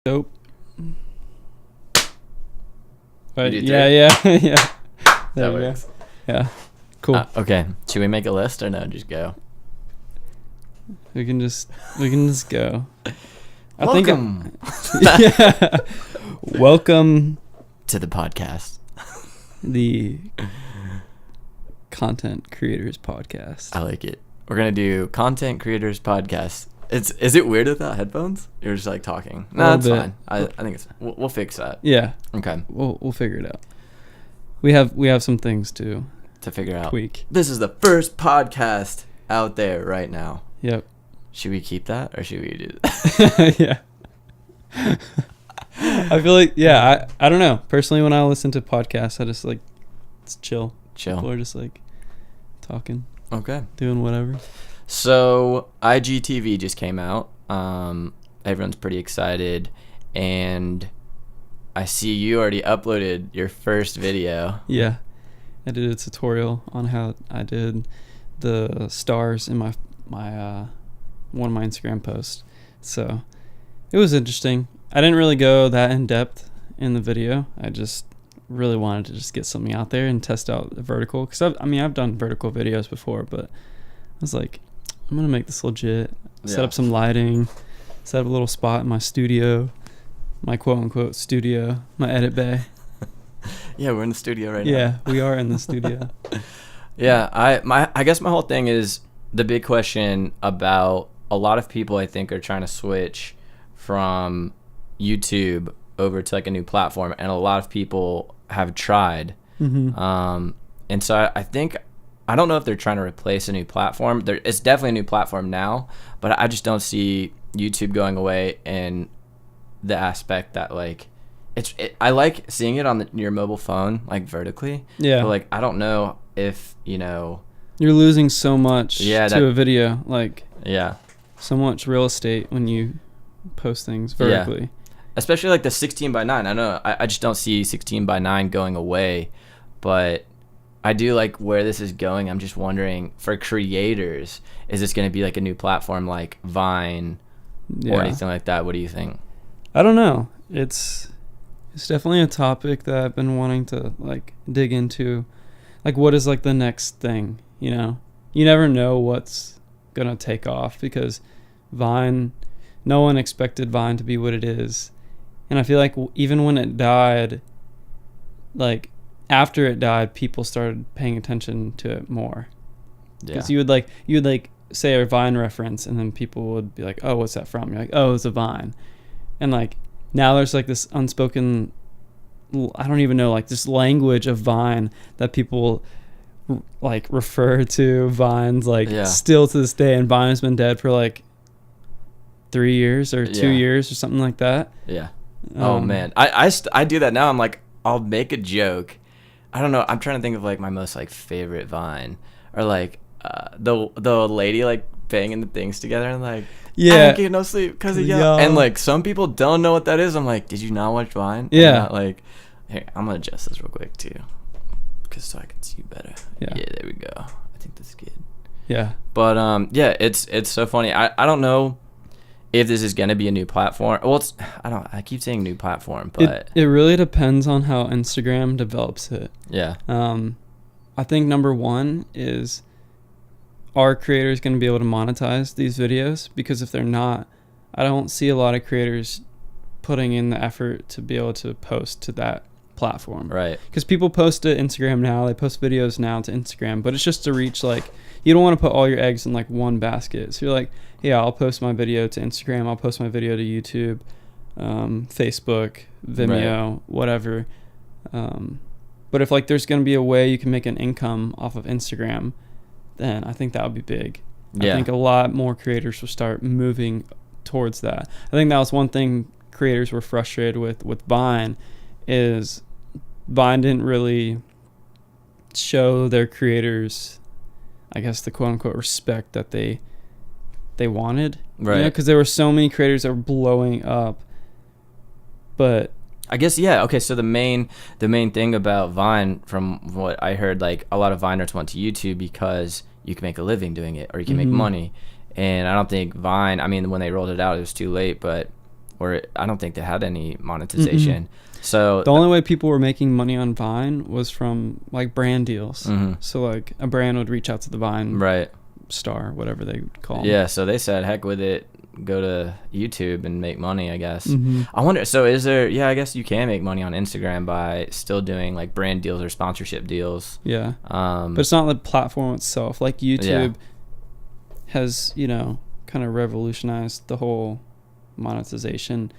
Dope. But You do yeah. There That we go. works. Yeah. Cool. Okay. Should we make a list or no? Just go. we can just go. Welcome Yeah. Welcome to the podcast. the Content Creators Podcast. I like it. We're gonna do Content Creators Podcast. Is it weird without headphones? You're just like talking. No, that's fine. I think it's. We'll fix that. Yeah. Okay. We'll figure it out. We have some things to Figure out. tweak. This is the first podcast out there right now. Yep. Should we keep that or should we do that? Yeah. I feel like I don't know. Personally, when I listen to podcasts, I just like it's chill. People are just like talking, Okay. doing whatever. So IGTV just came out. Everyone's pretty excited, and I see you already uploaded your first video. Yeah, I did a tutorial on how I did the stars in my one of my Instagram posts. So it was interesting. I didn't really go that in depth in the video. I just really wanted to just get something out there and test out the vertical, because I've done vertical videos before, but I was like, I'm gonna make this legit. Set up some lighting, set up a little spot in my studio, my quote unquote studio, my edit bay. Yeah, we're in the studio right now. Yeah, we are in the studio. Yeah, I guess my whole thing is the big question about a lot of people I think are trying to switch from YouTube over to like a new platform, and a lot of people have tried. Mm-hmm. And so I think, I don't know if they're trying to replace a new platform. It's definitely a new platform now, but I just don't see YouTube going away in the aspect that like I like seeing it on your mobile phone like vertically. Yeah. But like I don't know if you're losing so much to a video, like so much real estate when you post things vertically. Yeah. Especially like the 16:9. I know I just don't see 16:9 going away, but I do like where this is going. I'm just wondering, for creators, is this going to be like a new platform like Vine or anything like that? What do you think? I don't know. It's definitely a topic that I've been wanting to like dig into. Like, what is like the next thing? You know, you never know what's gonna take off, because Vine, no one expected Vine to be what it is, and I feel like even when it died, like after it died, people started paying attention to it more. Because you would like say a Vine reference, and then people would be like, "Oh, what's that from?" You're like, "Oh, it's a Vine," and like now there's like this unspoken, I don't even know, like this language of Vine that people like refer to Vines like still to this day, and Vine has been dead for like 3 years or 2 years or something like that. Yeah. Oh man, I do that now. I'm like, I'll make a joke. I don't know. I'm trying to think of like my most like favorite Vine, or like the lady like banging the things together and like I can't get no sleep because of y'all. And like some people don't know what that is. I'm like, did you not watch Vine? Yeah. Like, hey, I'm gonna adjust this real quick too, because so I can see you better. Yeah. There we go. I think that's good. Yeah. But it's so funny. I don't know if this is gonna be a new platform. Well, I keep saying new platform, but it really depends on how Instagram develops it. Yeah. I think number one is, are creators going to be able to monetize these videos? Because if they're not, I don't see a lot of creators putting in the effort to be able to post to that platform. Right. Because people post to Instagram now, they post videos now to Instagram, but it's just to reach, like, you don't want to put all your eggs in like one basket. So you're like, yeah, I'll post my video to Instagram, I'll post my video to YouTube, Facebook, Vimeo, whatever. But if like there's going to be a way you can make an income off of Instagram, then I think that would be big. I think a lot more creators will start moving towards that. I think that was one thing creators were frustrated with Vine, is Vine didn't really show their creators, I guess, the quote unquote respect that they wanted. Right. Because there were so many creators that were blowing up. But I guess, yeah. Okay, so the main thing about Vine, from what I heard, like a lot of Viners went to YouTube because you can make a living doing it, or you can make money. And I don't think Vine, I mean, when they rolled it out, it was too late, but where I don't think they had any monetization. So the only way people were making money on Vine was from like brand deals. So like a brand would reach out to the Vine star, whatever they call them. Yeah, so they said, heck with it, go to YouTube and make money, I guess. I wonder, so is there, I guess you can make money on Instagram by still doing like brand deals or sponsorship deals. Yeah. But it's not the platform itself. Like YouTube has, you know, kind of revolutionized the whole monetization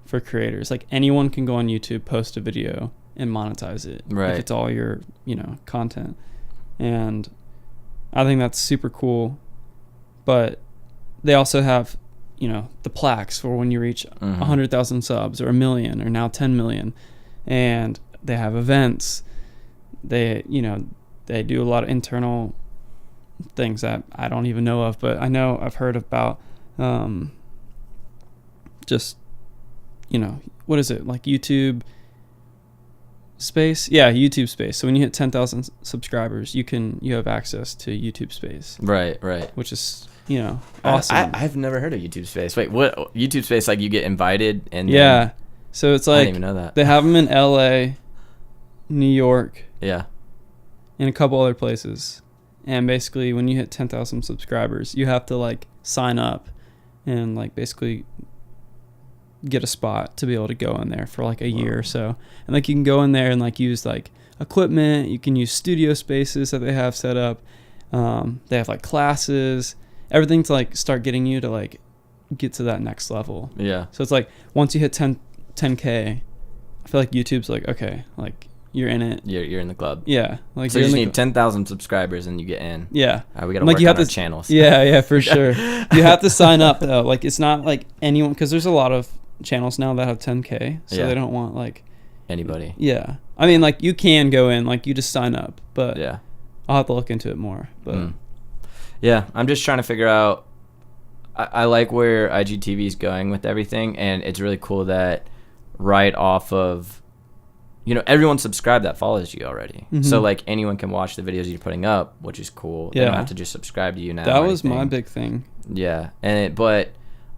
for creators. Like anyone can go on YouTube, post a video and monetize it. If it's all your, you know, content. And I think that's super cool. But they also have, you know, the plaques for when you reach 100,000 subs or 1 million or now 10 million. And they have events. They, you know, they do a lot of internal things that I don't even know of, but I know I've heard about just, you know, what is it, like YouTube Space? Yeah, YouTube Space. So when you hit 10,000 subscribers, you have access to YouTube Space. Right. Which is, you know, awesome. I've never heard of YouTube Space. Wait, what? YouTube Space, like you get invited and then, so it's like I didn't even know that. They have them in LA, New York, and a couple other places. And basically when you hit 10,000 subscribers, you have to like sign up and like basically get a spot to be able to go in there for like a year or so. And like you can go in there and like use like equipment, you can use studio spaces that they have set up. They have like classes, everything to like start getting you to like get to that next level. So it's like once you hit 10K, I feel like YouTube's like, okay, like you're in it. You're in the club. Like so you just need 10,000 subscribers and you get in. We gotta work on our channels. For sure. You have to sign up though. Like it's not like anyone, because there's a lot of channels now that have 10K, so they don't want like anybody. I mean, like you can go in, like you just sign up, but I'll have to look into it more. But I'm just trying to figure out. I like where IGTV is going with everything, and it's really cool that right off of, you know, everyone's subscribed that follows you already. So like anyone can watch the videos you're putting up, which is cool. They don't have to just subscribe to you now. That was my big thing. But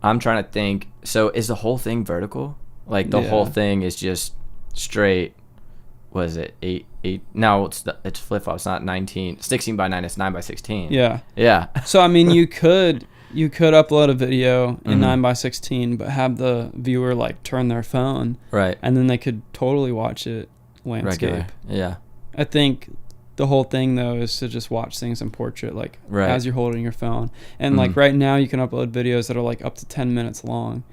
I'm trying to think, so is the whole thing vertical? Like the whole thing is just straight, what is it, 8 now it's flip-flop, it's not 16 by 9, it's 9 by 16. So I mean you could upload a video in 9 by 16 but have the viewer like turn their phone, and then they could totally watch it landscape. I think the whole thing though is to just watch things in portrait, like as you're holding your phone. And like right now you can upload videos that are like up to 10 minutes long.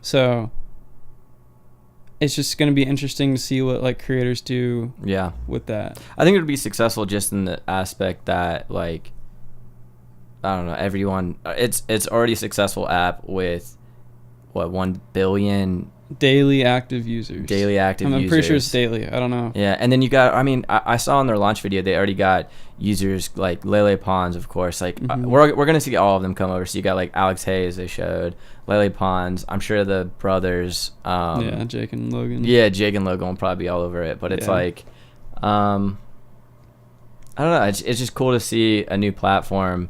So it's just going to be interesting to see what like creators do with that. I think it would be successful just in the aspect that like, I don't know, everyone, it's already a successful app with what, 1 billion daily active users. I'm pretty sure it's daily. I don't know. And then you got, I mean, I saw in their launch video they already got users like Lele Pons, of course. Like we're gonna see all of them come over. So you got like Alex Hayes, they showed Lele Pons. I'm sure the brothers. Jake and Logan. Jake and Logan will probably be all over it. But it's like, I don't know. It's just cool to see a new platform.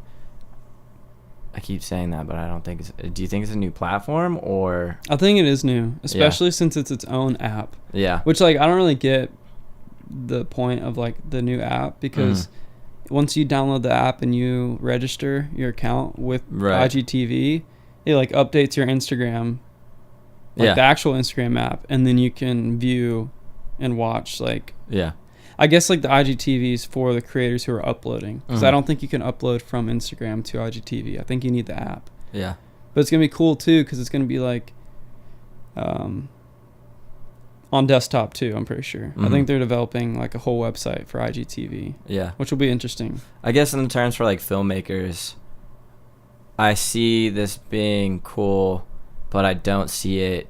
I keep saying that, but I don't think it's. Do you think it's a new platform or? I think it is new, especially since it's its own app. Which like I don't really get the point of like the new app, because once you download the app and you register your account with IGTV, it like updates your Instagram, like the actual Instagram app, and then you can view and watch like. I guess like the IGTV is for the creators who are uploading, because I don't think you can upload from Instagram to IGTV. I think you need the app. But it's gonna be cool too, because it's gonna be like on desktop too. I'm pretty sure. I think they're developing like a whole website for IGTV. Which will be interesting. I guess in terms for like filmmakers, I see this being cool, but I don't see it.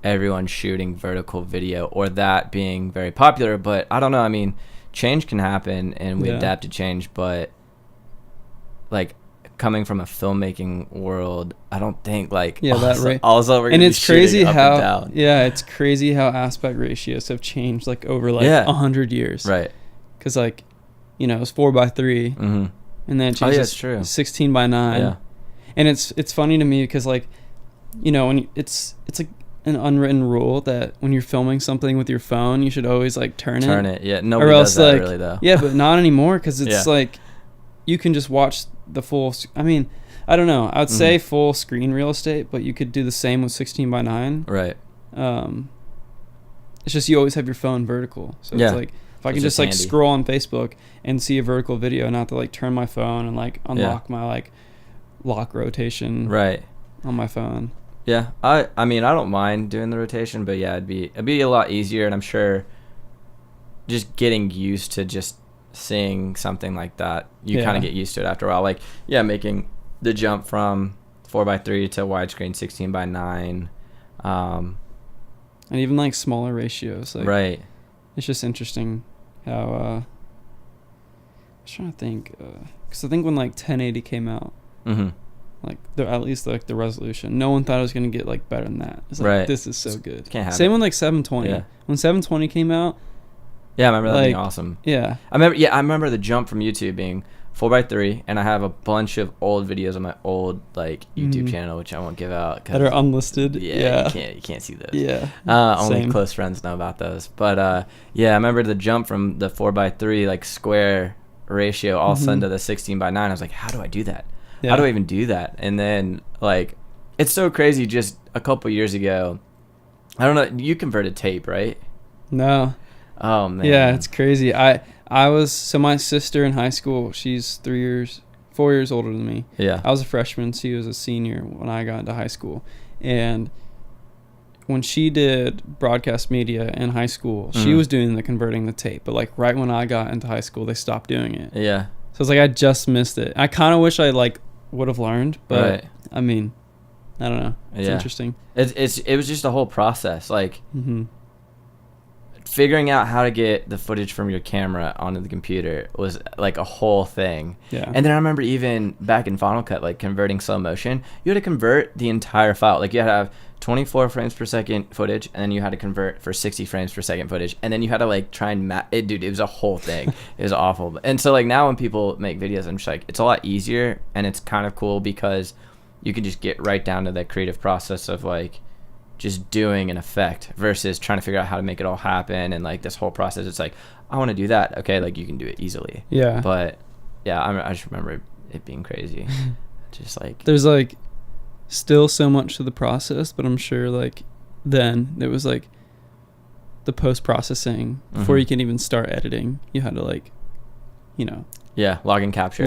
Everyone shooting vertical video or that being very popular, but I don't know. I mean, change can happen and we adapt to change, but like coming from a filmmaking world, I don't think like also we're gonna be crazy how and down. It's crazy how aspect ratios have changed like over like 100 years, because like, you know, it was 4:3 and then it changed to 16:9. And it's funny to me because like, you know, when it's like an unwritten rule that when you're filming something with your phone, you should always like turn it. Yeah, nobody does that really though. Yeah, but not anymore, because it's like you can just watch the full. I mean, I don't know. I would say full screen real estate, but you could do the same with 16:9. Right. It's just you always have your phone vertical, so it's like if I can just like handy. Scroll on Facebook and see a vertical video, not to like turn my phone and like unlock my like lock rotation on my phone. Yeah, I mean I don't mind doing the rotation, but yeah, it'd be a lot easier, and I'm sure just getting used to just seeing something like that, you kind of get used to it after a while. Like making the jump from 4:3 to widescreen 16:9, and even like smaller ratios. Like, it's just interesting how I was trying to think, because I think when like 1080 came out, like at least like the resolution, no one thought it was gonna get like better than that. It's like this is so good. Same with like 720. When 720 came out, I remember that being awesome. I remember the jump from YouTube being 4:3, and I have a bunch of old videos on my old like YouTube channel, which I won't give out that are unlisted. You can't see those. Only close friends know about those. But I remember the jump from the 4:3 like square ratio all of a sudden to the 16:9. I was like, how do I do that? How do I even do that? And then like it's so crazy. Just a couple years ago, I don't know. You converted tape, right? No. Oh man. Yeah, it's crazy. So my sister in high school, she's 4 years older than me. Yeah. I was a freshman. She was a senior when I got into high school. And when she did broadcast media in high school, she was doing the converting the tape. But like right when I got into high school, they stopped doing it. Yeah. So it's like I just missed it. I kind of wish I like would have learned, but I mean, I don't know. It's interesting. It was just a whole process. Like figuring out how to get the footage from your camera onto the computer was like a whole thing. Yeah. And then I remember even back in Final Cut, like converting slow motion, you had to convert the entire file. Like you had to have 24 frames per second footage, and then you had to convert for 60 frames per second footage, and then you had to like try and dude, it was a whole thing. It was awful. And so like now when people make videos, I'm just like, it's a lot easier, and it's kind of cool because you can just get right down to the creative process of like just doing an effect versus trying to figure out how to make it all happen. And like this whole process, it's like, I want to do that. Okay, like you can do it easily. Yeah. But yeah, I just remember it being crazy. Just like there's like still so much to the process, but I'm sure like then there was like the post-processing before you can even start editing. You had to like, log and capture.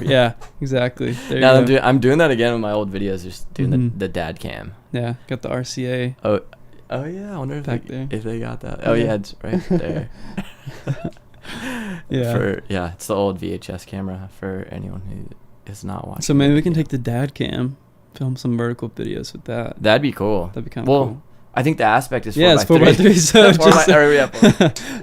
Yeah, exactly. Now I'm doing that again with my old videos, just doing the dad cam. Yeah, got the RCA. Oh yeah, I wonder if they got that. Oh yeah, it's right there. It's the old VHS camera for anyone who is not watching. So maybe we can take the dad cam, film some vertical videos with that. That'd be cool. That'd be kind of cool. I think the aspect is 4:3. Yeah, it's 4:3. So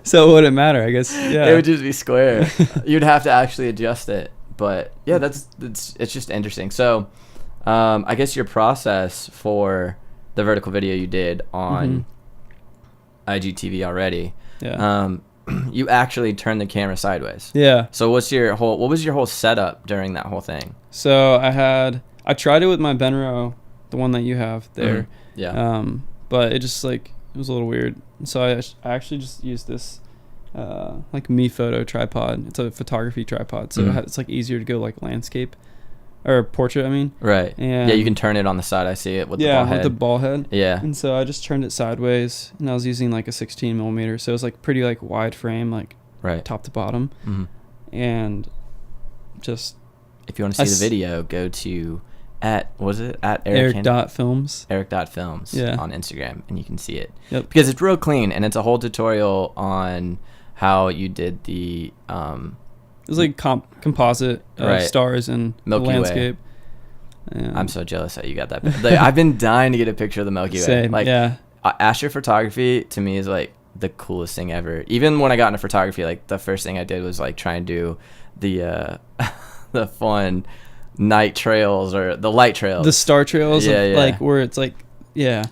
so it wouldn't matter, I guess. Yeah, it would just be square. You'd have to actually adjust it, but yeah, it's just interesting. So, I guess your process for the vertical video you did on IGTV already. Yeah. You actually turned the camera sideways. Yeah. So what was your whole setup during that whole thing? So I tried it with my Benro, the one that you have there. Yeah. But it just like it was a little weird. So I actually just used this like Mi Photo tripod. It's a photography tripod, so it's like easier to go like landscape or portrait. I mean. Right. And you can turn it on the side. I see it with the ball head. Yeah, with the ball head. Yeah. And so I just turned it sideways, and I was using like a 16 millimeter, so it was like pretty like wide frame, like top to bottom, and just. If you want to see the video, go to Eric.films. Eric.films on Instagram, and you can see it. Yep. Because it's real clean, and it's a whole tutorial on how you did the it was like composite stars and Milky landscape. I'm so jealous that you got that. Like, I've been dying to get a picture of the Milky Way. Same, like astrophotography to me is like the coolest thing ever. Even when I got into photography, like the first thing I did was like try and do the the fun night trails or the light trails, the star trails, like where it's like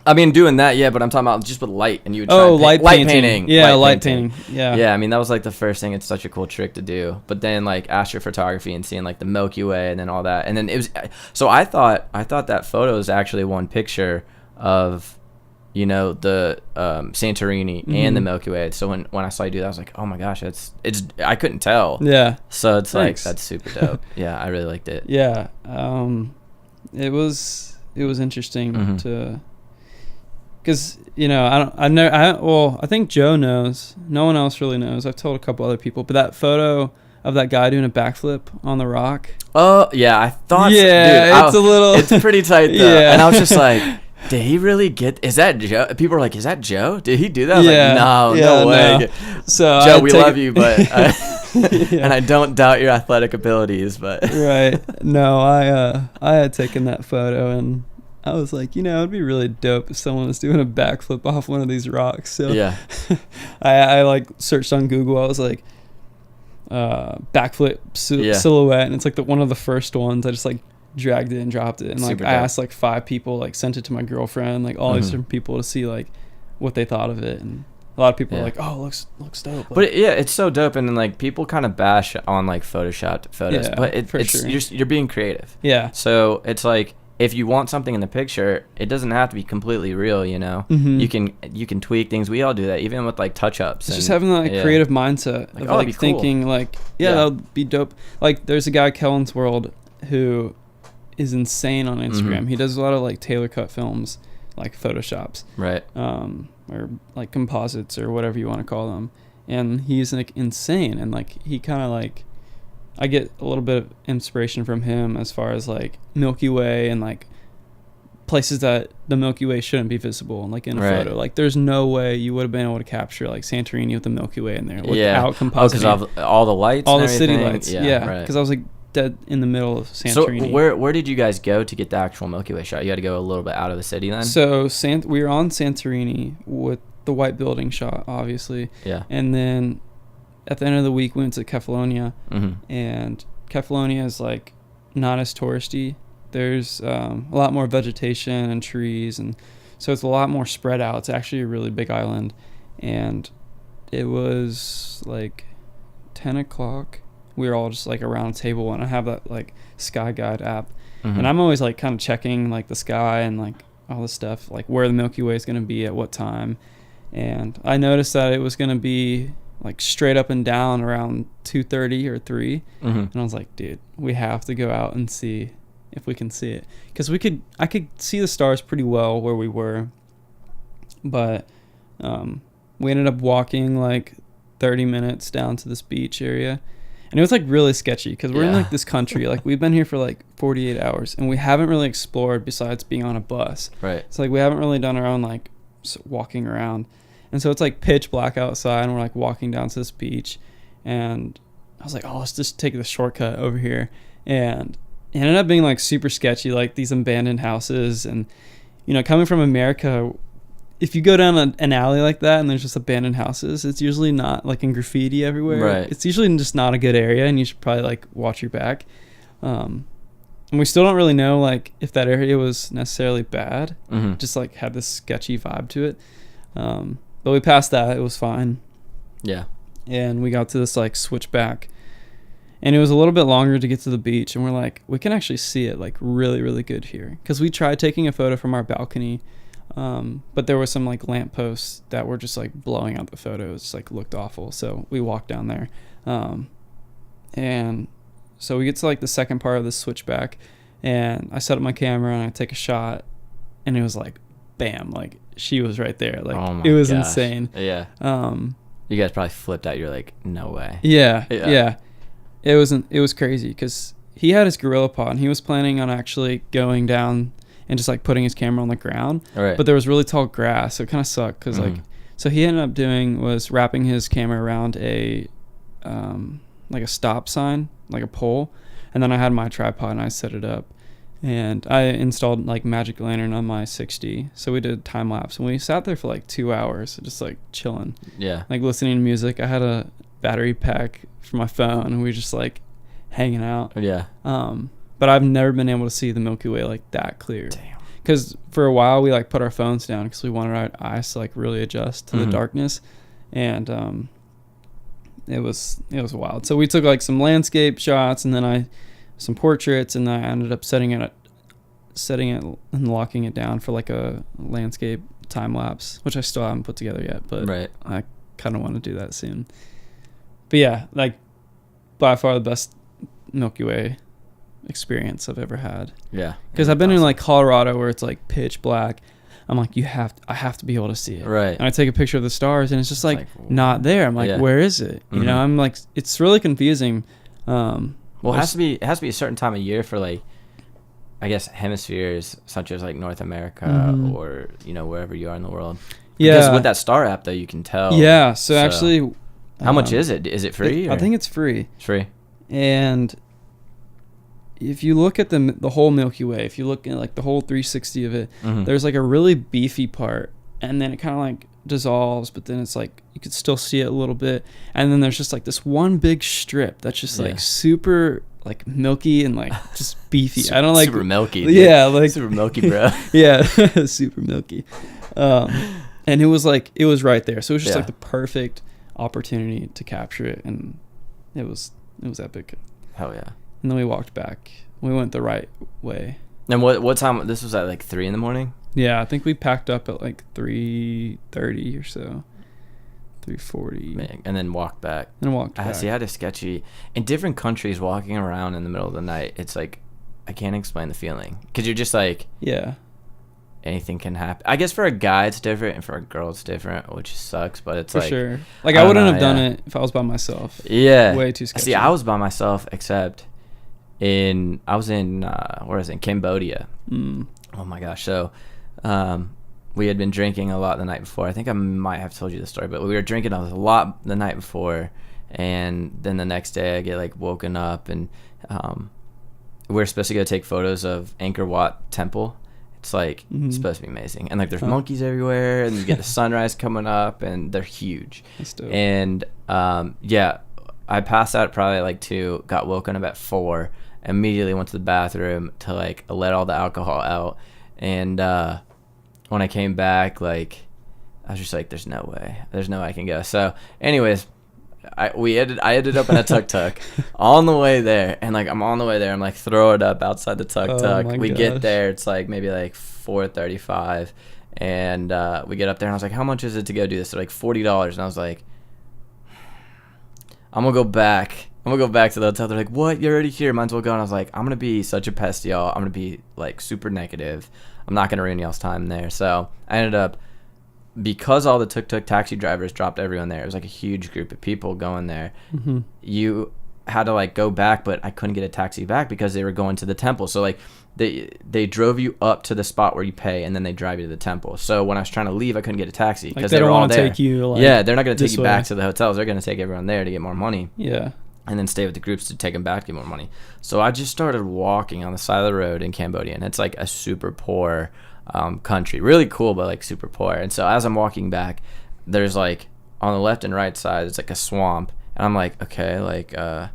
I mean doing that, but I'm talking about just with light, and you would light painting. Light painting. I mean that was like the first thing. It's such a cool trick to do. But then like astrophotography and seeing like the Milky Way and then all that, and then it was so I thought that photo is actually one picture of you know, the Santorini and the Milky Way. So when I saw you do that, I was like, oh my gosh, it's I couldn't tell. Yeah. So it's Thanks. like, that's super dope. Yeah, I really liked it. Yeah. It was interesting to, because, you know, I think Joe knows. No one else really knows. I've told a couple other people, but that photo of that guy doing a backflip on the rock. Oh yeah, I thought. Yeah, dude, it's pretty tight though. Yeah. And I was just like, did he really is that Joe? People were like, is that Joe? Did he do that? I was like, no way. No. So Joe, we love you, but and I don't doubt your athletic abilities, but right. No, I had taken that photo and I was like, you know, it'd be really dope if someone was doing a backflip off one of these rocks. So yeah, I like searched on Google. I was like, backflip silhouette, and it's like one of the first ones. I just like dragged it and dropped it, and like I asked like 5 people, like sent it to my girlfriend, like all these different people to see like what they thought of it, and a lot of people were like, oh, looks dope. Like, but it's so dope, and then like people kind of bash on like photoshopped photos, but you're being creative. Yeah. So it's like, if you want something in the picture, it doesn't have to be completely real, you know. You can tweak things. We all do that, even with like touch-ups. It's just having that creative mindset of like thinking cool. Like, that would be dope. Like, there's a guy, Kellen's World, who is insane on Instagram. He does a lot of like Taylor cut films, like Photoshops, right? Or like composites or whatever you want to call them. And he's like insane, and like he kind of like, I get a little bit of inspiration from him as far as like Milky Way and like places that the Milky Way shouldn't be visible, like in a photo. Like, there's no way you would have been able to capture like Santorini with the Milky Way in there without compositing. Because all the lights, all and the city everything. lights. Yeah, because I was like dead in the middle of Santorini. So where did you guys go to get the actual Milky Way shot? You had to go a little bit out of the city then. So we were on Santorini with the white building shot, obviously. Yeah. And then at the end of the week, we went to Kefalonia, and Kefalonia is like not as touristy. There's a lot more vegetation and trees, and so it's a lot more spread out. It's actually a really big island, and it was like 10 o'clock. We were all just like around a table, and I have that like Sky Guide app, and I'm always like kind of checking like the sky and like all this stuff, like where the Milky Way is going to be at what time. And I noticed that it was going to be like straight up and down around 2:30 or 3, and I was like, dude, we have to go out and see if we can see it, because I could see the stars pretty well where we were, but we ended up walking like 30 minutes down to this beach area, and it was like really sketchy because we're in like this country, like we've been here for like 48 hours and we haven't really explored besides being on a bus. Right. It's like we haven't really done our own like walking around. And so it's like pitch black outside, and we're like walking down to this beach, and I was like, oh, let's just take the shortcut over here. And it ended up being like super sketchy, like these abandoned houses. And, you know, coming from America, if you go down an alley like that and there's just abandoned houses, it's usually not like in graffiti everywhere. Right. It's usually just not a good area, and you should probably like watch your back. And we still don't really know like if that area was necessarily bad. Just like had this sketchy vibe to it. But we passed that. It was fine. Yeah. And we got to this like switchback, and it was a little bit longer to get to the beach, and we're like, we can actually see it like really, really good here, because we tried taking a photo from our balcony, but there were some like lampposts that were just like blowing out the photos. Just, like, looked awful. So we walked down there, and so we get to like the second part of the switchback, and I set up my camera and I take a shot, and it was like, bam, like she was right there. Like, it was insane. Yeah. You guys probably flipped out. You're like, no way. Yeah. It was crazy, because he had his gorilla pod, and he was planning on actually going down and just like putting his camera on the ground. Right. But there was really tall grass, so it kind of sucked, because like, so he ended up was wrapping his camera around a like a stop sign, like a pole, and then I had my tripod and I set it up. And I installed like magic lantern on my 60. So we did time lapse, and we sat there for like 2 hours, just like chilling. Yeah. Like listening to music. I had a battery pack for my phone, and we were just like hanging out. Yeah. But I've never been able to see the Milky Way like that clear. Damn. Because for a while we like put our phones down because we wanted our eyes to like really adjust to the darkness. And it was wild. So we took like some landscape shots, and then some portraits, and I ended up setting it and locking it down for like a landscape time lapse, which I still haven't put together yet, but Right. I kind of want to do that soon. But yeah, like by far the best Milky Way experience I've ever had. Yeah. Because I've been in like Colorado where it's like pitch black. I'm like, I have to be able to see it. Right. And I take a picture of the stars and it's just like not there. I'm like, Yeah. where is it? You know, I'm like, it's really confusing. Well, it has to be a certain time of year for like, I guess, hemispheres such as like North America or, you know, wherever you are in the world. Yeah. Because with that star app though, you can tell. Yeah. So actually, how much is it? Is it free? I think it's free. It's free. And if you look at the whole Milky Way, if you look at like the whole 360 of it, there's like a really beefy part, and then it kind of like dissolves, but then it's like you could still see it a little bit, and then there's just like this one big strip that's just like super like milky and like just beefy. I don't like super milky. Dude. Yeah, like super milky, bro. Yeah, super milky. And it was right there, so it was just like the perfect opportunity to capture it, and it was epic. Hell yeah. And then we walked back. We went the right way. And what time? This was at like 3 a.m? Yeah, I think we packed up at like 3:30 or so. 3:40. And then walked back. And walked back. I see. I had a sketchy in different countries walking around in the middle of the night. It's like I can't explain the feeling because you're just like anything can happen. I guess for a guy it's different and for a girl it's different, which sucks. But it's for like sure. Like I wouldn't have done it if I was by myself. Yeah. Way too sketchy. See, I was by myself except. I was in where was it? In Cambodia. Oh my gosh. So we had been drinking a lot the night before. I think I might have told you the story, but we were drinking a lot the night before, and then the next day I get like woken up, and we're supposed to go take photos of Angkor Wat Temple. It's like it's supposed to be amazing, and like there's monkeys everywhere, and you get the sunrise coming up, and they're huge. That's dope. And I passed out probably like 2, got woken up at 4, immediately went to the bathroom to like let all the alcohol out, and when I came back, like I was just like, there's no way I can go. So anyways, I ended up in a tuk-tuk on the way there, and like I'm on the way there, I'm like throw it up outside the tuk-tuk. We get there, it's like maybe like 4:35, and we get up there, and I was like, how much is it to go do this? They're like $40, and I was like, I'm gonna go back to the hotel. They're like, what? You're already here. Might as well go. And I was like, I'm gonna be such a pest to y'all. I'm gonna be like super negative. I'm not gonna ruin y'all's time there. So I ended up, because all the tuk-tuk taxi drivers dropped everyone there. It was like a huge group of people going there. You had to like go back, but I couldn't get a taxi back because they were going to the temple. So like they drove you up to the spot where you pay, and then they drive you to the temple. So when I was trying to leave, I couldn't get a taxi because like they were all there. Take you, like, they're not going to take you back to the hotels. They're going to take everyone there to get more money. Yeah. And then stay with the groups to take them back to get more money. So I just started walking on the side of the road in Cambodia, and it's like a super poor country. Really cool, but like super poor. And so as I'm walking back, there's like on the left and right side, it's like a swamp. And I'm like, okay, like I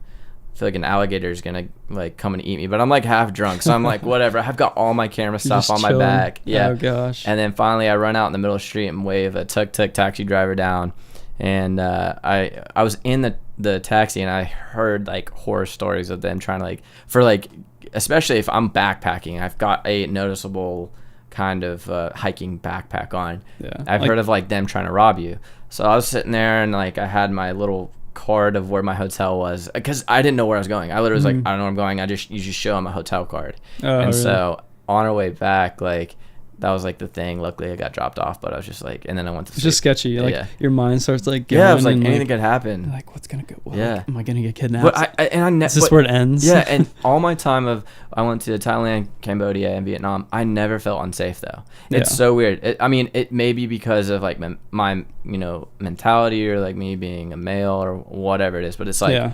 feel like an alligator is gonna like come and eat me, but I'm like half drunk, so I'm like, whatever. I've got all my camera stuff on my back. Yeah. Oh gosh. And then finally I run out in the middle of the street and wave a tuk-tuk taxi driver down, and I was in the taxi, and I heard like horror stories of them trying to like, for like, especially if I'm backpacking, I've got a noticeable kind of hiking backpack on. Yeah. I've heard of like them trying to rob you. So I was sitting there, and like I had my little card of where my hotel was, because I didn't know where I was going. I literally was like, I don't know where I'm going. You just show them a hotel card. And really? So on our way back, like that was like the thing. Luckily I got dropped off, but I was just like, and then I went to sleep. It's just sketchy. Like your mind starts like going. Yeah, I was like, anything could happen. Like, what's gonna go? Am I gonna get kidnapped? But is this where it ends? Yeah, and all my time I went to Thailand, Cambodia, and Vietnam. I never felt unsafe though. It's so weird. It may be because of like my mentality, or like me being a male or whatever it is, but it's like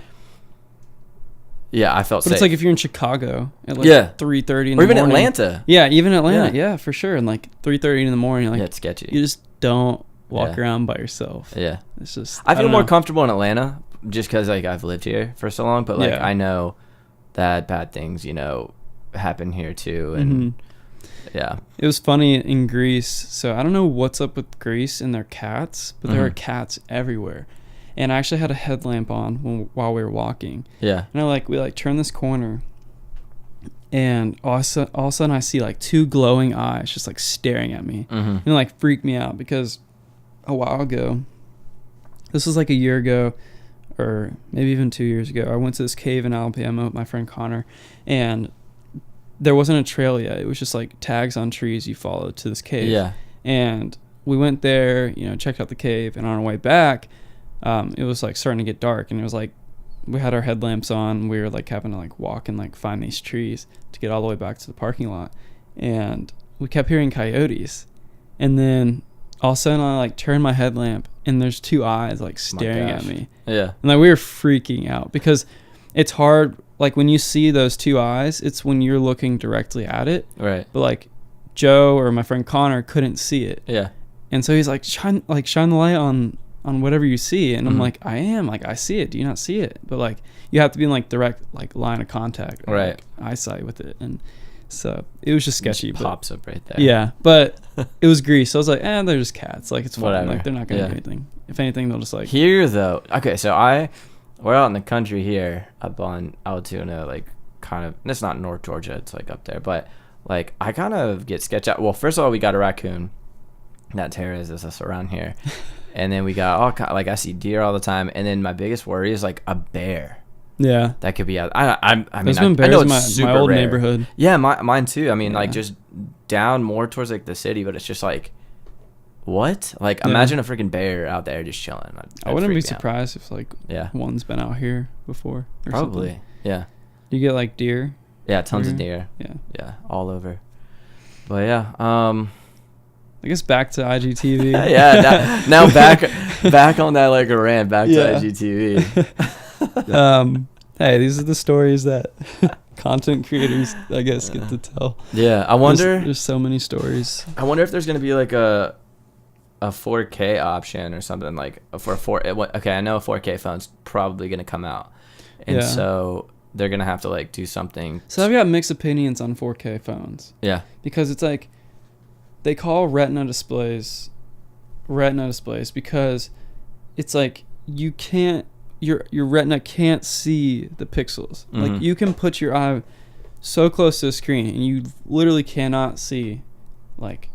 I felt safe. But it's like if you're in Chicago at like 3:30 in the morning. Or even Atlanta. Yeah, even Atlanta. Yeah, for sure. And like 3:30 in the morning, like it's sketchy. You just don't walk around by yourself. Yeah. It's just I feel more comfortable in Atlanta just because like I've lived here for so long, but like I know that bad things, happen here too, and it was funny in Greece. So I don't know what's up with Greece and their cats, but there are cats everywhere. And I actually had a headlamp on while we were walking. Yeah. And we turned this corner, And all of a sudden I see like 2 glowing eyes just like staring at me. And it like freaked me out because a while ago, this was like a year ago or maybe even 2 years ago, I went to this cave in Alabama with my friend Connor, and there wasn't a trail yet. It was just like tags on trees you followed to this cave. Yeah. And we went there, checked out the cave, and on our way back, it was like starting to get dark, and it was like we had our headlamps on. We were like having to like walk and like find these trees to get all the way back to the parking lot, and we kept hearing coyotes. And then all of a sudden I like turned my headlamp, and there's 2 eyes like staring at me. Yeah. And like we were freaking out because it's hard. Like when you see those 2 eyes, it's when you're looking directly at it. Right. But like Joe or my friend Connor couldn't see it. Yeah. And so he's like, shine the light on whatever you see. And I'm like, I see it. Do you not see it? But like you have to be in like direct like line of contact or right. like eyesight with it. And so it was just sketchy. It just pops up right there. Yeah. But it was grease. So I was like, they're just cats. Like it's fine. Whatever. Like they're not gonna do anything. If anything, they'll just like here though. Okay, so we're out in the country here up on Altoona, like kind of, it's not North Georgia, it's like up there, but like I kind of get sketched out. Well, first of all, we got a raccoon that terrorizes us around here. And then we got all kind, like I see deer all the time, and then my biggest worry is like a bear. Yeah, that could be out. I mean, there's been bears I know in it's my old rare. neighborhood. Yeah, mine too. I mean, like just down more towards like the city, but it's just like, what? Like imagine a freaking bear out there just chilling. I wouldn't be surprised if like one's been out here before. Or probably. Something. Yeah. You get like deer. Yeah, tons of deer. Yeah, all over. But yeah, I guess back to IGTV. Yeah, now back on that like a rant. Back to IGTV. Hey, these are the stories that content creators, I guess, get to tell. Yeah, I wonder. There's so many stories. I wonder if there's gonna be like a 4K option or something like for 4. Okay, I know a 4K phone's probably gonna come out, and so they're gonna have to like do something. So I've got mixed opinions on 4K phones. Yeah, because it's like they call retina displays because it's like you can't. Your retina can't see the pixels. Like you can put your eye so close to the screen and you literally cannot see like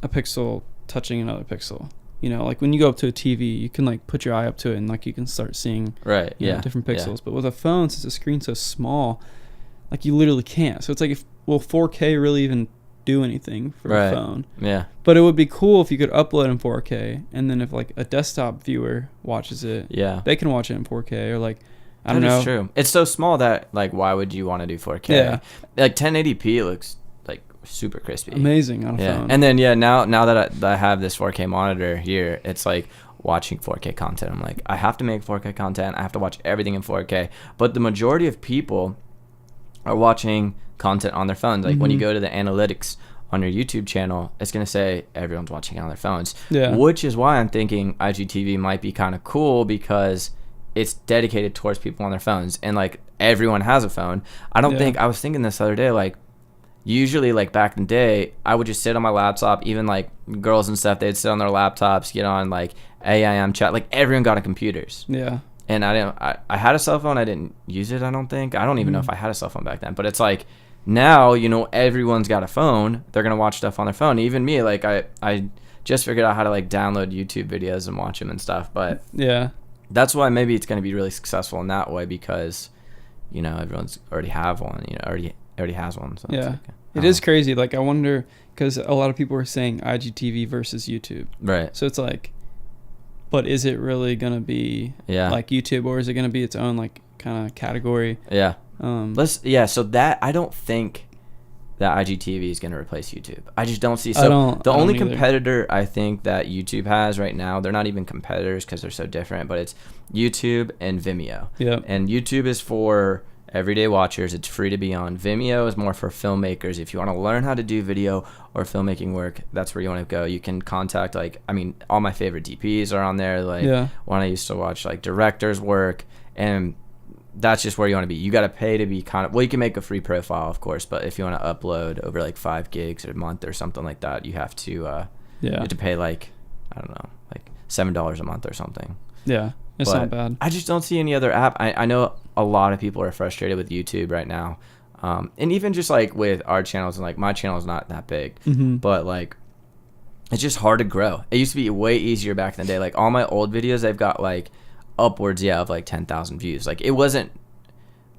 a pixel touching another pixel. Like when you go up to a TV, you can like put your eye up to it and like you can start seeing different pixels. But with a phone, since the screen's so small, like you literally can't. So it's like, will 4K really even do anything for a phone? Yeah. But it would be cool if you could upload in 4K, and then if like a desktop viewer watches it, they can watch it in 4K, or like I don't know. That's true. It's so small that like why would you want to do 4K? Yeah. Like 1080p looks like super crispy. Amazing on a phone. And then now that I have this 4K monitor here, it's like watching 4K content. I'm like, I have to make 4K content. I have to watch everything in 4K. But the majority of people are watching content on their phones. Like when you go to the analytics on your YouTube channel, it's going to say everyone's watching on their phones. Yeah. Which is why I'm thinking IGTV might be kind of cool, because it's dedicated towards people on their phones, and like everyone has a phone. I don't think, I was thinking this the other day, like usually like back in the day, I would just sit on my laptop, even like girls and stuff, they'd sit on their laptops, get on like AIM chat, like everyone got on computers. Yeah. And I had a cell phone. I didn't use it, I don't think. I don't even know if I had a cell phone back then. But it's like now, everyone's got a phone. They're going to watch stuff on their phone. Even me, like I just figured out how to like download YouTube videos and watch them and stuff. But yeah, that's why maybe it's going to be really successful in that way, because, everyone's already have one, already has one. So yeah, it is crazy. Like I wonder, because a lot of people are saying IGTV versus YouTube. Right. So it's like, but is it really going to be like YouTube, or is it going to be its own like kind of category? Yeah. So that, I don't think that IGTV is going to replace YouTube. I just don't see. So the only competitor I think that YouTube has right now, they're not even competitors because they're so different, but it's YouTube and Vimeo. Yeah. And YouTube is for everyday watchers. It's free to be on. Vimeo is more for filmmakers. If you want to learn how to do video or filmmaking work, that's where you want to go. You can contact all my favorite DPs are on there. Like when I used to watch like directors work, and that's just where you want to be. You got to pay to be you can make a free profile, of course, but if you want to upload over like 5 gigs a month or something like that, you have to you have to pay like, I don't know, like $7 a month or something. Yeah. It's not bad. I just don't see any other app. I know a lot of people are frustrated with YouTube right now. And even just like with our channels, and like my channel is not that big, but like it's just hard to grow. It used to be way easier back in the day. Like all my old videos, they've got like upwards, of like 10,000 views. Like it wasn't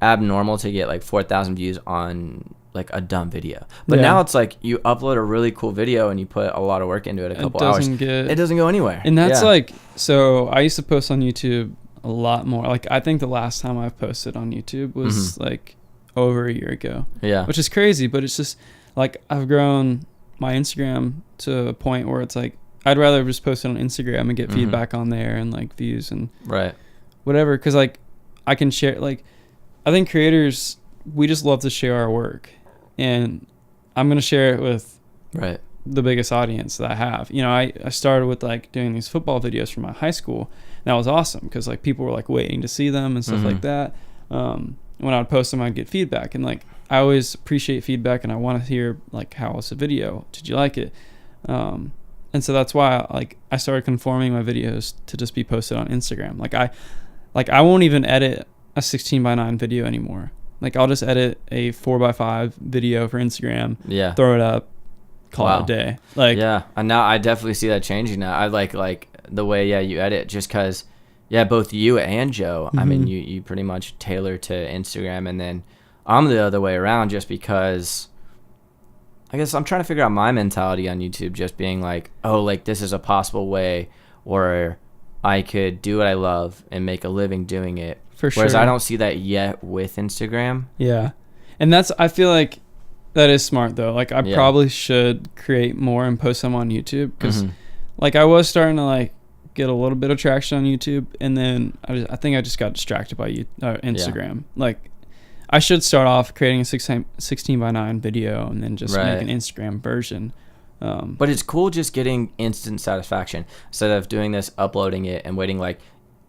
abnormal to get like 4,000 views on like a dumb video. But now it's like you upload a really cool video and you put a lot of work into it, a couple hours. It doesn't go anywhere. And that's like, so I used to post on YouTube a lot more. Like I think the last time I've posted on YouTube was like over a year ago. Yeah. Which is crazy, but it's just like I've grown my Instagram to a point where it's like I'd rather just post it on Instagram and get feedback on there and like views and whatever, because like I can share, like I think creators, we just love to share our work, and I'm gonna share it with the biggest audience that I have. You know, I started with like doing these football videos for my high school, and that was awesome because like people were like waiting to see them and stuff like that. When I would post them, I'd get feedback, and like I always appreciate feedback, and I want to hear like, how was the video? Did you like it? And so that's why I started conforming my videos to just be posted on Instagram. I won't even edit a 16:9 video anymore. Like I'll just edit a 4:5 video for Instagram, throw it up, call it a day. Like and now I definitely see that changing now. I like the way you edit, just because both you and Joe, I mean you pretty much tailor to Instagram, and then I'm the other way around, just because I guess I'm trying to figure out my mentality on YouTube, just being like, oh, like this is a possible way where I could do what I love and make a living doing it. For sure. Whereas I don't see that yet with Instagram. Yeah. And I feel like that is smart though. Like I probably should create more and post them on YouTube, because like I was starting to like get a little bit of traction on YouTube, and then I think I just got distracted by Instagram. Like I should start off creating a 16:9 video and then just make an Instagram version. But it's cool just getting instant satisfaction instead of doing this, uploading it, and waiting. Like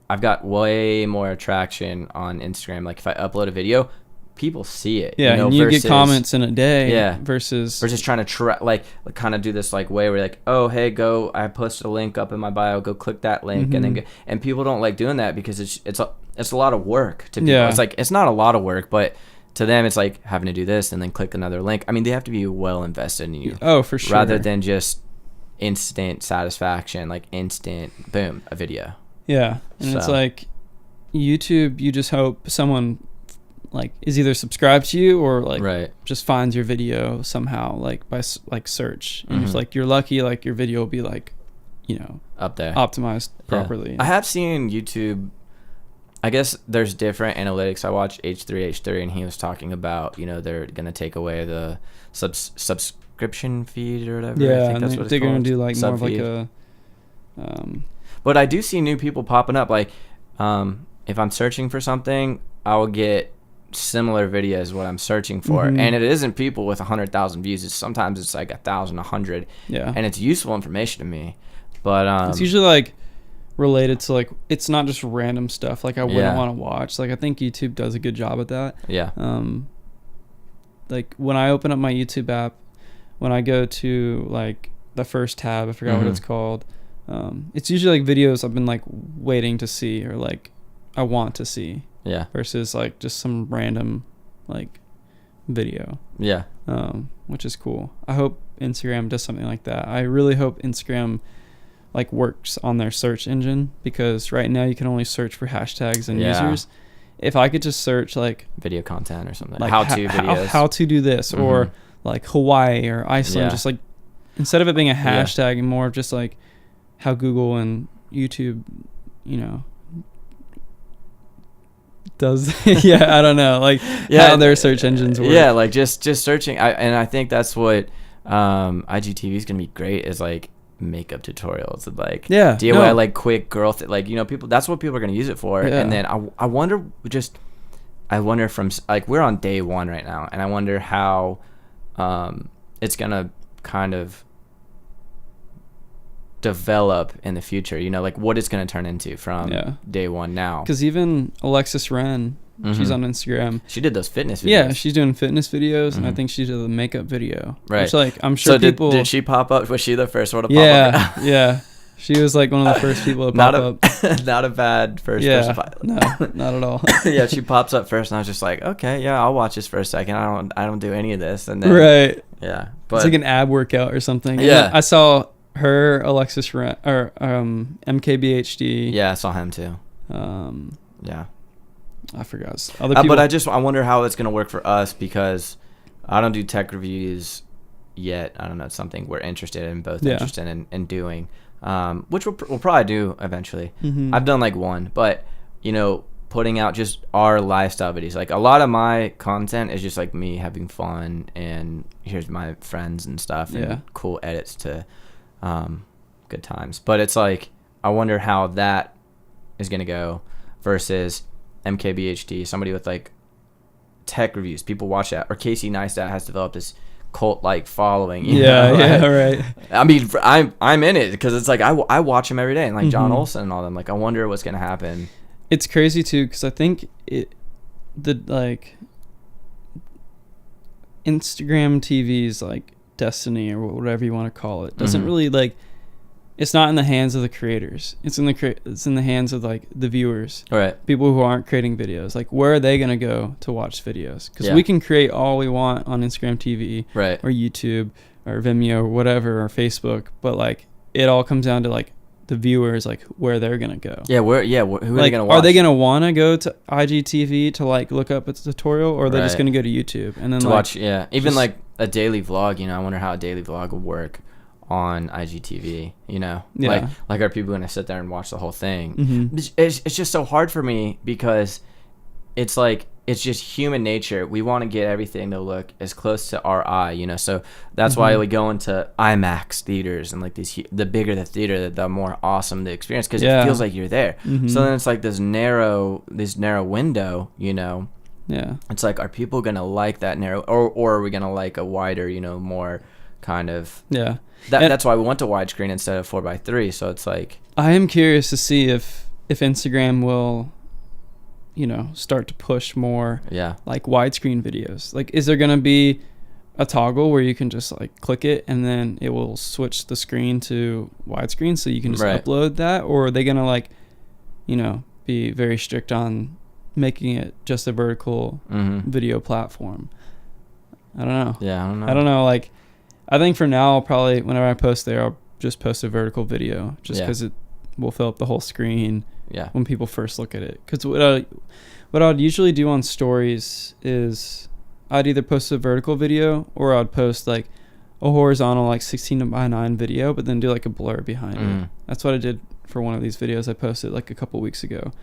I've got way more traction on Instagram. Like if I upload a video, people see it. Yeah, and you get comments in a day. Yeah, versus trying to like kind of do this like way where like, oh hey, go, I posted a link up in my bio, go click that link, and then go, and people don't like doing that because it's a lot of work to people. It's like, it's not a lot of work, but to them it's like having to do this and then click another link. I mean, they have to be well invested in you. Oh, for sure. Rather than just instant satisfaction, like instant boom, a video. Yeah. And it's like YouTube, you just hope someone like is either subscribed to you or like just finds your video somehow, like by like search, and it's like you're lucky, like your video will be like, you know, up there, optimized properly. I have seen YouTube, I guess there's different analytics. I watched H3 and he was talking about, you know, they're gonna take away the subscription feed or whatever. Yeah, I think that's what they're called. Gonna do like more of like a but I do see new people popping up. Like if I'm searching for something, I will get similar videos what I'm searching for, and it isn't people with 100,000 views. Sometimes it's like 1,000, 100. Yeah, and it's useful information to me. But it's usually like related to like, it's not just random stuff like I wouldn't want to watch. Like I think YouTube does a good job at that. Yeah. Like when I open up my YouTube app, when I go to like the first tab, I forgot what it's called. It's usually like videos I've been like waiting to see or like I want to see. Yeah. Versus like just some random like video. Yeah. Which is cool. I hope Instagram does something like that. I really hope Instagram like works on their search engine, because right now you can only search for hashtags and users. If I could just search like video content or something, like how-to videos, how to do this, or like Hawaii or Iceland, just like instead of it being a hashtag and more of just like how Google and YouTube, you know, does I don't know, like how their search engines work. Yeah, like just searching. I think that's what IGTV is gonna be great, is like makeup tutorials and like DIY like quick girl like, you know, people, that's what people are gonna use it for. And then I wonder from like, we're on day 1 right now, and I wonder how it's gonna kind of develop in the future, you know, like what it's going to turn into from day 1 now. Because even Alexis Run, she's on Instagram. She did those fitness videos. Yeah, she's doing fitness videos, and I think she did a makeup video. Right. Which, like, I'm sure people... Did she pop up? Was she the first one to pop up? Yeah. She was like one of the first people to pop up. Not a bad first Yeah, person. no, not at all. Yeah, she pops up first, and I was just like, okay, yeah, I'll watch this for a second. I don't do any of this, and then Right. yeah, but It's like an ab workout or something. Yeah. And I saw her, Alexis Run, or MKBHD. yeah, I saw him too. Yeah, I forgot. Other people. but I wonder how it's gonna work for us because I don't do tech reviews yet. I don't know. It's something we're interested in, both interested in doing, which we'll probably do eventually. Mhm. I've done like one, but putting out just our lifestyle videos. Like a lot of my content is just like me having fun and here's my friends and stuff and cool edits to good times. But it's like I wonder how that is gonna go versus MKBHD, somebody with like tech reviews. People watch that, or Casey Neistat has developed this cult-like following. You know, right. I mean, I'm in it because it's like I watch him every day, and like John Olsen and all them. Like I wonder what's gonna happen. It's crazy too because I think Instagram TV's like destiny or whatever you want to call it doesn't really like. It's not in the hands of the creators. It's in the hands of like the viewers. Right. People who aren't creating videos. Like where are they gonna go to watch videos? Because we can create all we want on Instagram TV, right, or YouTube, or Vimeo, or whatever, or Facebook. But like it all comes down to like the viewers, like where they're gonna go. Yeah, who are they gonna watch? Are they gonna want to go to IGTV to like look up a tutorial, or are they just gonna go to YouTube and then to like, watch? Yeah, even like a daily vlog. I wonder how a daily vlog would work on IGTV. Like are people gonna sit there and watch the whole thing? Mm-hmm. It's just so hard for me because it's like it's just human nature. We want to get everything to look as close to our eye, so that's why we go into IMAX theaters and like the bigger the theater, the more awesome the experience, because it feels like you're there. So then it's like this narrow window, yeah, it's like, are people gonna like that narrow, or are we gonna like a wider, more kind of that's why we went to widescreen instead of 4:3. So it's like I am curious to see if Instagram will start to push more like widescreen videos. Like is there gonna be a toggle where you can just like click it and then it will switch the screen to widescreen so you can just upload that, or are they gonna like be very strict on making it just a vertical video platform? I don't know. I don't know. Like I think for now I'll probably, whenever I post there, I'll just post a vertical video just because it will fill up the whole screen when people first look at it. Because what I'd usually do on stories is I'd either post a vertical video or I'd post like a horizontal like 16:9 video, but then do like a blur behind it. That's what I did for one of these videos I posted like a couple weeks ago.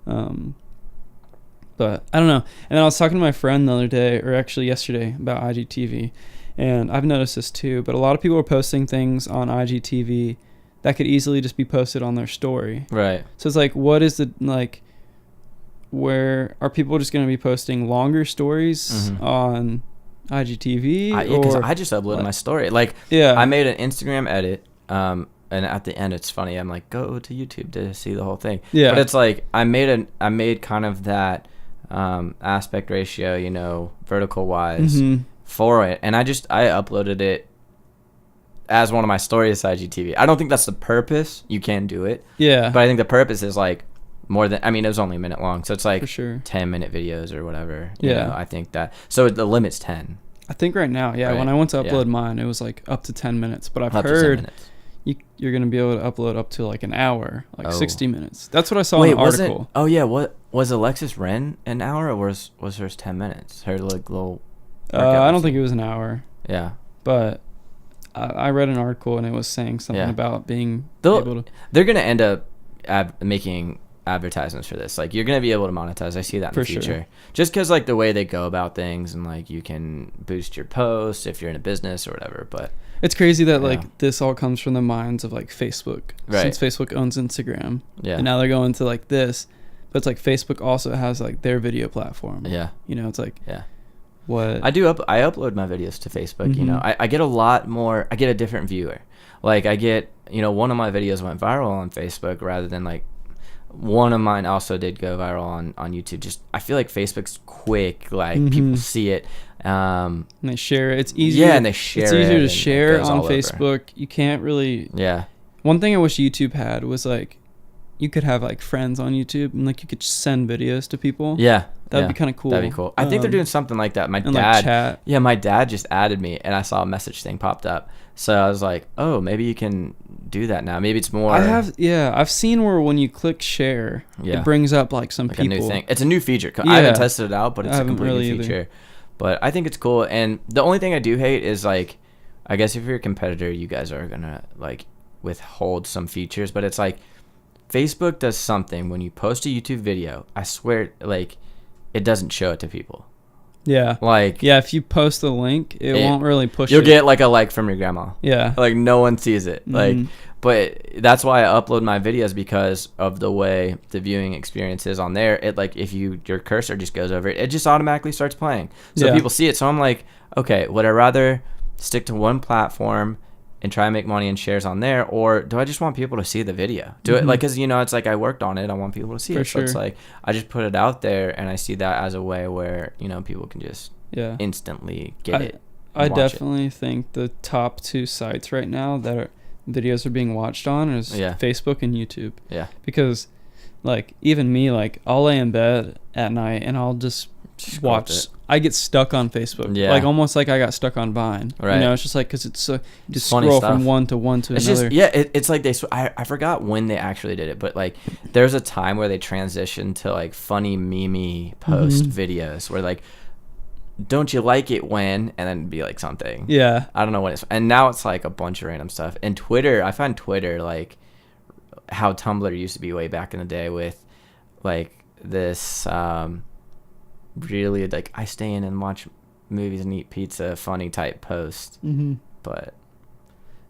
But I don't know. And then I was talking to my friend the other day, or actually yesterday, about IGTV. And I've noticed this too, but a lot of people are posting things on IGTV that could easily just be posted on their story. Right. So it's like, what is the, like, where are people just going to be posting longer stories on IGTV? Because I just uploaded my story. Like, I made an Instagram edit, and at the end, it's funny. I'm like, go to YouTube to see the whole thing. Yeah. But it's like, I made kind of that aspect ratio, vertical wise. For it, and I uploaded it as one of my stories to IGTV. I don't think that's the purpose. You can do it, but I think the purpose is like more than, it was only a minute long, so it's like 10-minute videos or whatever. I think that, so the limit's 10. I think right now, when I went to upload mine, it was like up to 10 minutes, but I've heard you're gonna be able to upload up to like an hour, like 60 minutes. That's what I saw in the article. What was Alexis Run an hour, or was hers 10 minutes? Her like little I don't think it was an hour. Yeah. But I read an article and it was saying something about being able to... They're going to end up making advertisements for this. Like, you're going to be able to monetize. I see that in the future. Sure. Just because, like, the way they go about things, and, like, you can boost your posts if you're in a business or whatever. But it's crazy that, like, this all comes from the minds of, like, Facebook. Right. Since Facebook owns Instagram. Yeah. And now they're going to, like, this. But it's like Facebook also has, like, their video platform. Yeah. It's like... Yeah. What I upload my videos to Facebook. I get a lot more. I get a different viewer. Like I get, one of my videos went viral on Facebook rather than like one of mine also did go viral on YouTube. Just I feel like Facebook's quick. Like people see it. And they share it. It's easier. Yeah, and they share it. It's easier to share on Facebook. You can't really. Yeah. one thing I wish YouTube had was like you could have like friends on YouTube and like you could send videos to people. Yeah. That'd be kind of cool. That'd be cool. I think they're doing something like that. My and dad, like chat. yeah, my dad just added me, and I saw a message thing popped up. So I was like, oh, maybe you can do that now. Maybe it's more. I've seen where when you click share, it brings up like some like people. a new thing. It's a new feature. I haven't tested it out, but it's a complete really new feature. But I think it's cool. And the only thing I do hate is like, I guess if you're a competitor, you guys are gonna like withhold some features. But it's like, Facebook does something when you post a YouTube video. I swear, like, it doesn't show it to people. Yeah. Like, yeah, if you post a link, it won't really push you'll get like a like from your grandma. Yeah. Like no one sees it. Like, but that's why I upload my videos, because of the way the viewing experience is on there. It like, if your cursor just goes over it, it just automatically starts playing. So people see it. So I'm like, okay, would I rather stick to one platform and try and make money and shares on there, or do I just want people to see the video? Do it like, because it's like I worked on it, I want people to see it. So it's like I just put it out there, and I see that as a way where people can just instantly get it. I definitely think the top 2 sites right now that videos are being watched on is Facebook and YouTube. Yeah, because like even me, like I'll lay in bed at night and I'll just watch. I get stuck on Facebook, like almost like I got stuck on Vine. Right. It's just like, because it's you just scroll from one to another. It's like I forgot when they actually did it, but like there's a time where they transitioned to like funny meme post videos where like, don't you like it when, and then be like something. Yeah. I don't know what and now it's like a bunch of random stuff. And Twitter, I find Twitter like how Tumblr used to be way back in the day with like this really like I stay in and watch movies and eat pizza funny type post. But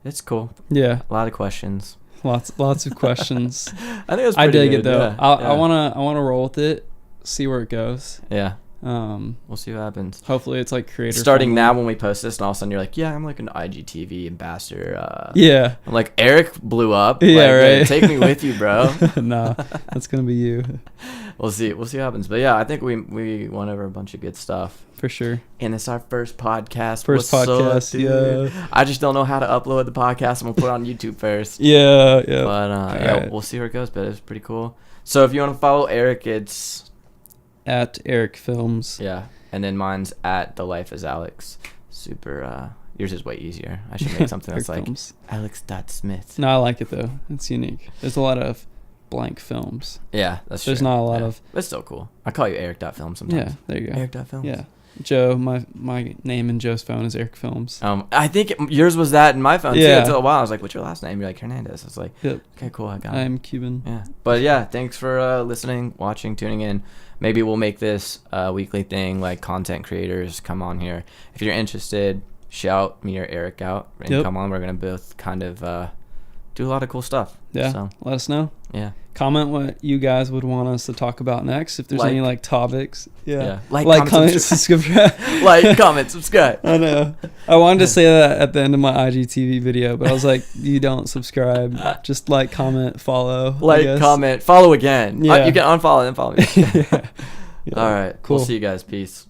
it's cool. Yeah, a lot of questions, lots of questions. I think it was pretty good. Dig it though. I want to roll with it, see where it goes. We'll see what happens. Hopefully it's like creator starting now when we post this, and all of a sudden you're like, yeah, I'm like an IGTV ambassador. I'm like, Eric blew up. Right. Take me with you, bro. No, that's gonna be you. We'll see what happens. But yeah, I think we went over a bunch of good stuff for sure. And it's our first podcast. What's up, yeah. I just don't know how to upload the podcast. I'm gonna put it on YouTube first. But we'll see where it goes. But it's pretty cool. So if you want to follow Eric, it's at Eric Films. Yeah, and then mine's at The Life is Alex. Super. Yours is way easier. I should make something that's like Films. Alex.Smith. No, I like it though. It's unique. There's a lot of blank films. Yeah, that's true. There's not a lot of. It's still cool. I call you Eric.Film sometimes. Yeah, there you go. Eric.Film. Yeah. Joe, my name in Joe's phone is Eric Films. I think yours was that in my phone too until a while. I was like, what's your last name? You're like, Hernandez. I was like, okay, cool, I got it. I'm Cuban. Yeah. But yeah, thanks for listening, watching, tuning in. Maybe we'll make this a weekly thing, like content creators come on here. If you're interested, shout me or Eric out and come on. We're going to both kind of do a lot of cool stuff. Yeah. So let us know. Yeah. Comment what you guys would want us to talk about next. If there's any like topics. Yeah. Like comment, subscribe. Like, comment, subscribe. I know. I wanted to say that at the end of my IGTV video, but I was like, you don't subscribe. Just like, comment, follow. Like, comment, follow again. Yeah. You can unfollow and then follow me. All right. Cool. We'll see you guys. Peace.